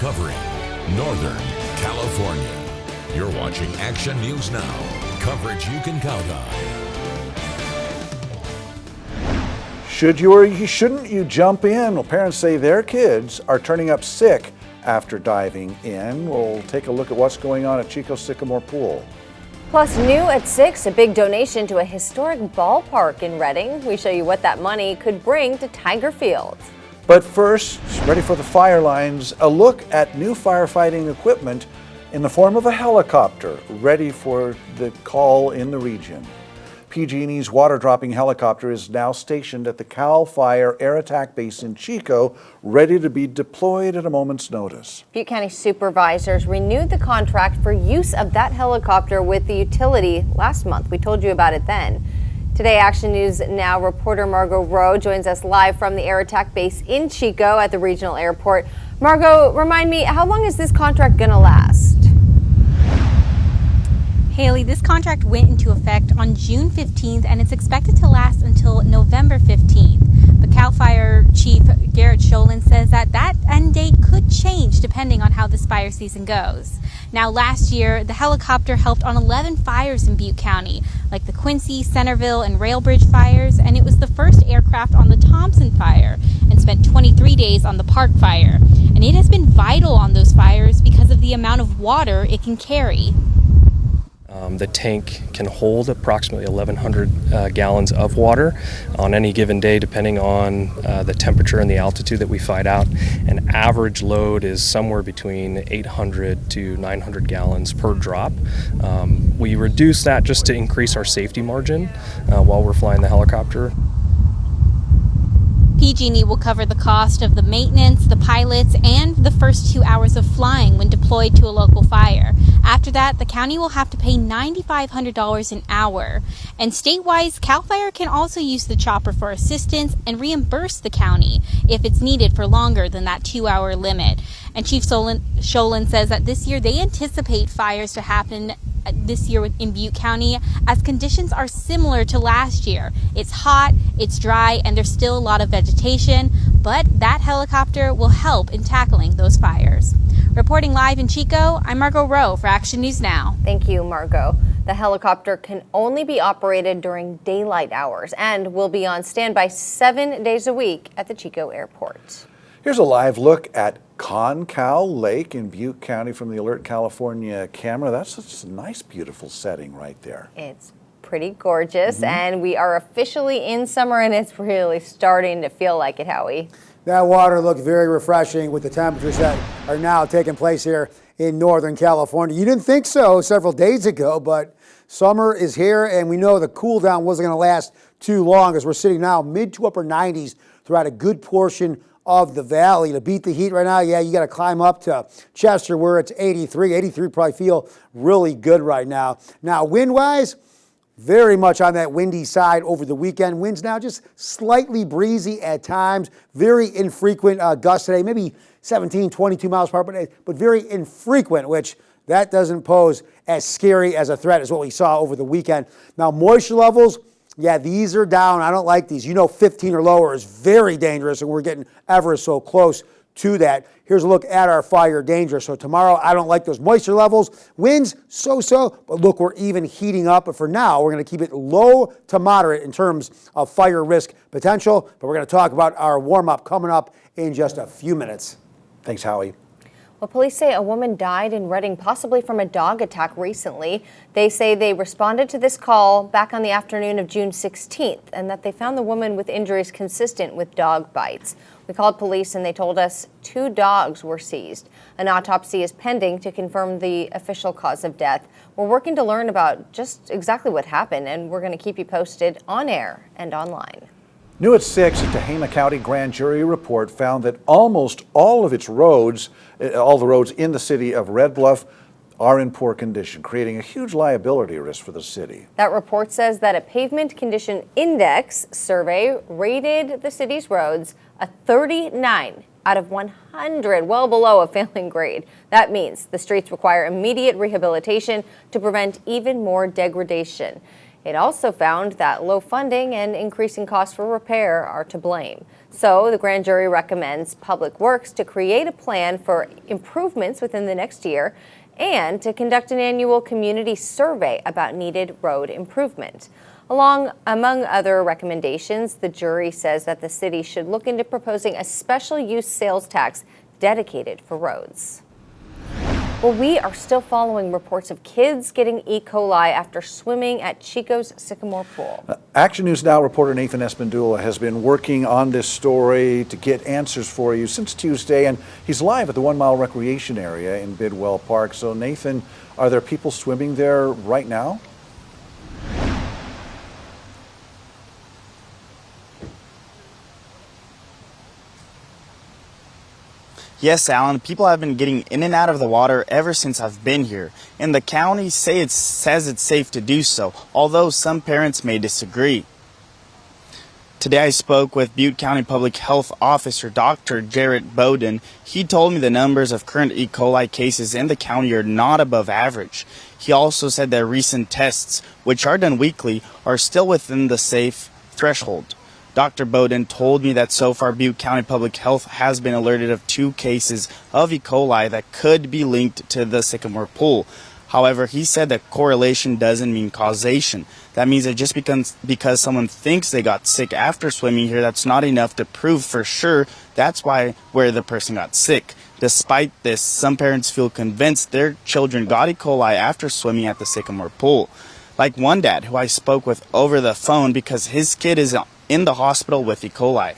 covering Northern California. You're watching Action News Now, coverage you can count on. Should you or shouldn't you jump in? Well, parents say their kids are turning up sick after diving in. We'll take a look at what's going on at Chico's Sycamore Pool. Plus, new at 6, a big donation to a historic ballpark in Redding. We show you what that money could bring to Tiger Field. But first, ready for the fire lines, a look at new firefighting equipment in the form of a helicopter ready for the call in the region. PG&E's water-dropping helicopter is now stationed at the Cal Fire Air Attack Base in Chico, ready to be deployed at a moment's notice. Butte County supervisors renewed the contract for use of that helicopter with the utility last month. We told you about it then. Today, Action News Now reporter Margot Rowe joins us live from the Air Attack Base in Chico at the regional airport. Margot, remind me, how long is this contract going to last? Haley, this contract went into effect on June 15th and it's expected to last until November 15th. But CAL FIRE Chief Garrett Sholin says that end date could change depending on how this fire season goes. Now, last year, the helicopter helped on 11 fires in Butte County, like the Quincy, Centerville, and Railbridge fires, and it was the first aircraft on the Thompson fire and spent 23 days on the Park fire. And it has been vital on those fires because of the amount of water it can carry. The tank can hold approximately 1,100 gallons of water on any given day, depending on the temperature and the altitude that we fight out. An average load is somewhere between 800 to 900 gallons per drop. We reduce that just to increase our safety margin while we're flying the helicopter. PG&E will cover the cost of the maintenance, the pilots, and the first 2 hours of flying when deployed to a local fire. After that, the county will have to pay $9,500 an hour. And statewide, CAL FIRE can also use the chopper for assistance and reimburse the county if it's needed for longer than that 2-hour limit. And Chief Sholin says that this year they anticipate fires to happen this year in Butte County as conditions are similar to last year. It's hot, it's dry, and there's still a lot of vegetation, but that helicopter will help in tackling those fires. Reporting live in Chico, I'm Margot Rowe for Action News Now. Thank you, Margot. The helicopter can only be operated during daylight hours and will be on standby 7 days a week at the Chico Airport. Here's a live look at Concal Lake in Butte County from the Alert California camera. That's such a nice, beautiful setting right there. It's pretty gorgeous, and we are officially in summer, and it's really starting to feel like it, Howie. That water looked very refreshing with the temperatures that are now taking place here in Northern California. You didn't think so several days ago, but summer is here, and we know the cool down wasn't going to last too long as we're sitting now mid to upper 90s throughout a good portion of the valley. To beat the heat right now, yeah, you got to climb up to Chester where it's 83. 83 probably feel really good right now. Now, wind-wise, very much on that windy side over the weekend. Winds now just slightly breezy at times. Very infrequent gusts today, maybe 17, 22 miles per hour, but very infrequent, which that doesn't pose as scary as a threat as what we saw over the weekend. Now, moisture levels, yeah, these are down. I don't like these. You know 15 or lower is very dangerous, and we're getting ever so close to that. Here's a look at our fire danger. So tomorrow, I don't like those moisture levels. Winds, so-so, but look, we're even heating up. But for now, we're going to keep it low to moderate in terms of fire risk potential. But we're going to talk about our warm-up coming up in just a few minutes. Thanks, Howie. Well, police say a woman died in Redding, possibly from a dog attack recently. They say they responded to this call back on the afternoon of June 16th and that they found the woman with injuries consistent with dog bites. We called police and they told us 2 dogs were seized. An autopsy is pending to confirm the official cause of death. We're working to learn about just exactly what happened, and we're going to keep you posted on air and online. New at 6, a Tehama County grand jury report found that almost all of its roads, all the roads in the city of Red Bluff, are in poor condition, creating a huge liability risk for the city. That report says that a pavement condition index survey rated the city's roads a 39 out of 100, well below a failing grade. That means the streets require immediate rehabilitation to prevent even more degradation. It also found that low funding and increasing costs for repair are to blame. So the grand jury recommends Public Works to create a plan for improvements within the next year and to conduct an annual community survey about needed road improvement. Among other recommendations, the jury says that the city should look into proposing a special use sales tax dedicated for roads. Well, we are still following reports of kids getting E. coli after swimming at Chico's Sycamore pool. Action News Now reporter Nathan Espindula has been working on this story to get answers for you since Tuesday, and he's live at the 1 Mile Recreation Area in Bidwell Park. So, Nathan, are there people swimming there right now? Yes, Alan, people have been getting in and out of the water ever since I've been here, and the county says it's safe to do so, although some parents may disagree. Today I spoke with Butte County Public Health Officer Dr. Jarrett Bowden. He told me the numbers of current E. coli cases in the county are not above average. He also said that recent tests, which are done weekly, are still within the safe threshold. Dr. Bowden told me that so far Butte County Public Health has been alerted of 2 cases of E. coli that could be linked to the Sycamore pool. However, he said that correlation doesn't mean causation. That means that just because someone thinks they got sick after swimming here, that's not enough to prove for sure that's where the person got sick. Despite this, some parents feel convinced their children got E. coli after swimming at the Sycamore pool. Like one dad who I spoke with over the phone because his kid is in the hospital with E. coli.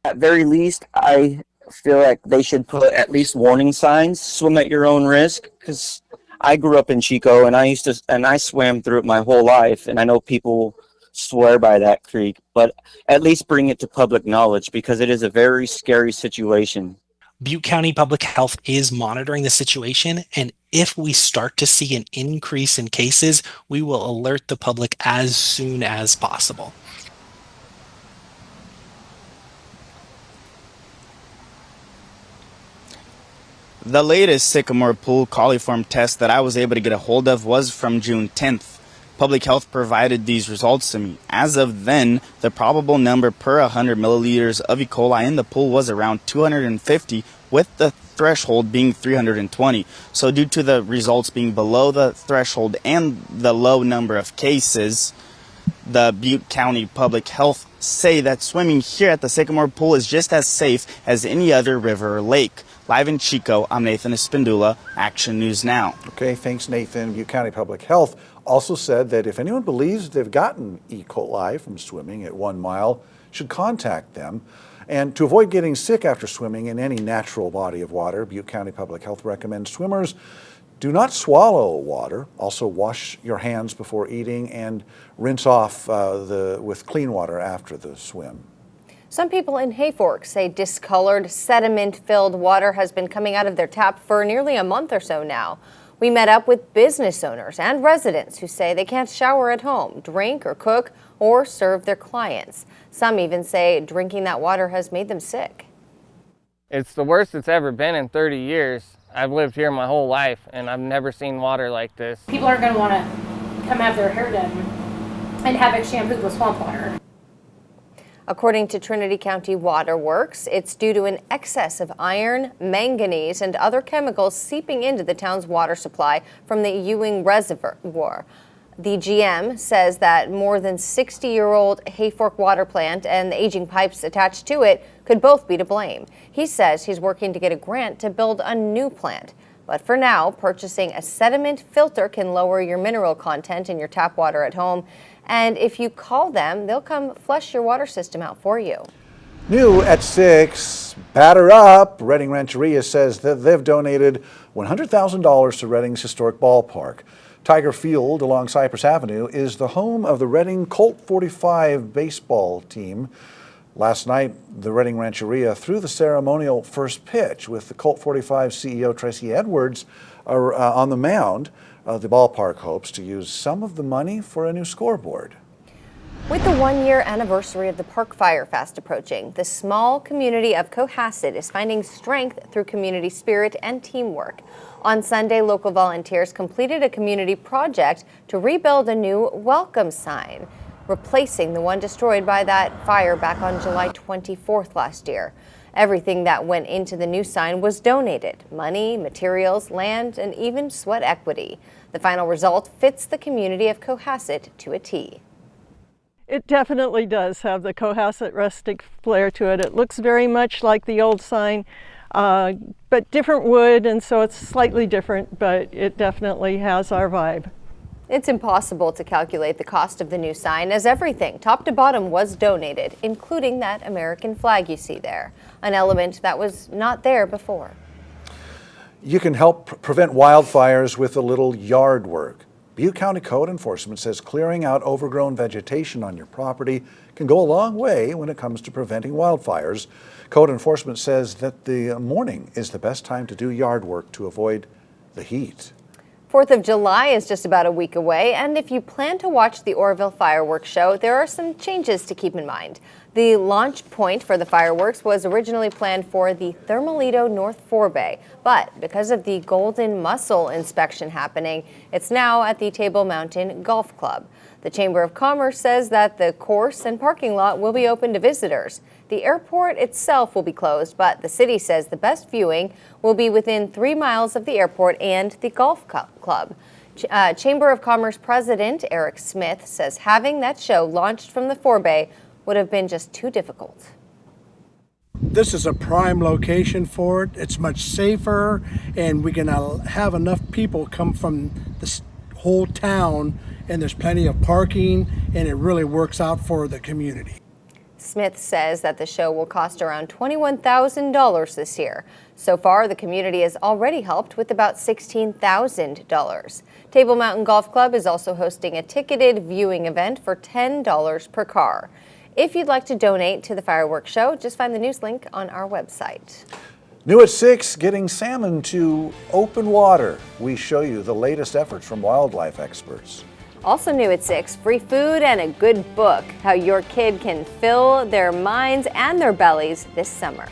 At very least, I feel like they should put at least warning signs, swim at your own risk, because I grew up in Chico and I swam through it my whole life, and I know people swear by that creek, but at least bring it to public knowledge because it is a very scary situation. Butte County Public Health is monitoring the situation, and if we start to see an increase in cases, we will alert the public as soon as possible. The latest Sycamore pool coliform test that I was able to get a hold of was from June 10th. Public Health provided these results to me. As of then, the probable number per 100 milliliters of E. coli in the pool was around 250, with the threshold being 320. So due to the results being below the threshold and the low number of cases, the Butte County Public Health say that swimming here at the Sycamore pool is just as safe as any other river or lake. Live in Chico, I'm Nathan Espindula, Action News Now. Okay, thanks, Nathan. Butte County Public Health also said that if anyone believes they've gotten E. coli from swimming at 1 Mile, should contact them. And to avoid getting sick after swimming in any natural body of water, Butte County Public Health recommends swimmers do not swallow water. Also, wash your hands before eating and rinse off with clean water after the swim. Some people in Hayfork say discolored, sediment-filled water has been coming out of their tap for nearly a month or so now. We met up with business owners and residents who say they can't shower at home, drink or cook, or serve their clients. Some even say drinking that water has made them sick. It's the worst it's ever been in 30 years. I've lived here my whole life, and I've never seen water like this. People aren't going to want to come have their hair done and have it shampooed with swamp water. According to Trinity County Water Works, it's due to an excess of iron, manganese, and other chemicals seeping into the town's water supply from the Ewing Reservoir. The GM says that more than 60-year-old Hayfork water plant and the aging pipes attached to it could both be to blame. He says he's working to get a grant to build a new plant. But for now, purchasing a sediment filter can lower your mineral content in your tap water at home. And if you call them, they'll come flush your water system out for you. New at 6, Batter Up. Reading Rancheria says that they've donated $100,000 to Reading's historic ballpark. Tiger Field along Cypress Avenue is the home of the Reading Colt 45 baseball team. Last night, the Reading Rancheria threw the ceremonial first pitch with the Colt 45 CEO Tracy Edwards on the mound. The ballpark hopes to use some of the money for a new scoreboard. With the one-year anniversary of the Park Fire fast approaching, the small community of Cohasset is finding strength through community spirit and teamwork. On Sunday, local volunteers completed a community project to rebuild a new welcome sign, replacing the one destroyed by that fire back on July 24th last year. Everything that went into the new sign was donated: money, materials, land, and even sweat equity. The final result fits the community of Cohasset to a T. It definitely does have the Cohasset rustic flair to it. It looks very much like the old sign, but different wood, and so it's slightly different, but it definitely has our vibe. It's impossible to calculate the cost of the new sign, as everything, top to bottom, was donated, including that American flag you see there, an element that was not there before. You can help prevent wildfires with a little yard work. Butte County Code Enforcement says clearing out overgrown vegetation on your property can go a long way when it comes to preventing wildfires. Code Enforcement says that the morning is the best time to do yard work to avoid the heat. 4th of July is just about a week away, and if you plan to watch the Orville fireworks show, there are some changes to keep in mind. The launch point for the fireworks was originally planned for the Thermalito North Forebay, but because of the Golden Mussel inspection happening, it's now at the Table Mountain Golf Club. The Chamber of Commerce says that the course and parking lot will be open to visitors. The airport itself will be closed, but the city says the best viewing will be within 3 miles of the airport and the golf club. Chamber of Commerce President Eric Smith says having that show launched from the Forebay would have been just too difficult. This is a prime location for it. It's much safer, and we can have enough people come from this whole town, and there's plenty of parking, and it really works out for the community. Smith says that the show will cost around $21,000 this year. So far, the community has already helped with about $16,000. Table Mountain Golf Club is also hosting a ticketed viewing event for $10 per car. If you'd like to donate to the fireworks show, just find the news link on our website. New at 6, getting salmon to open water. We show you the latest efforts from wildlife experts. Also new at 6, free food and a good book, how your kid can fill their minds and their bellies this summer.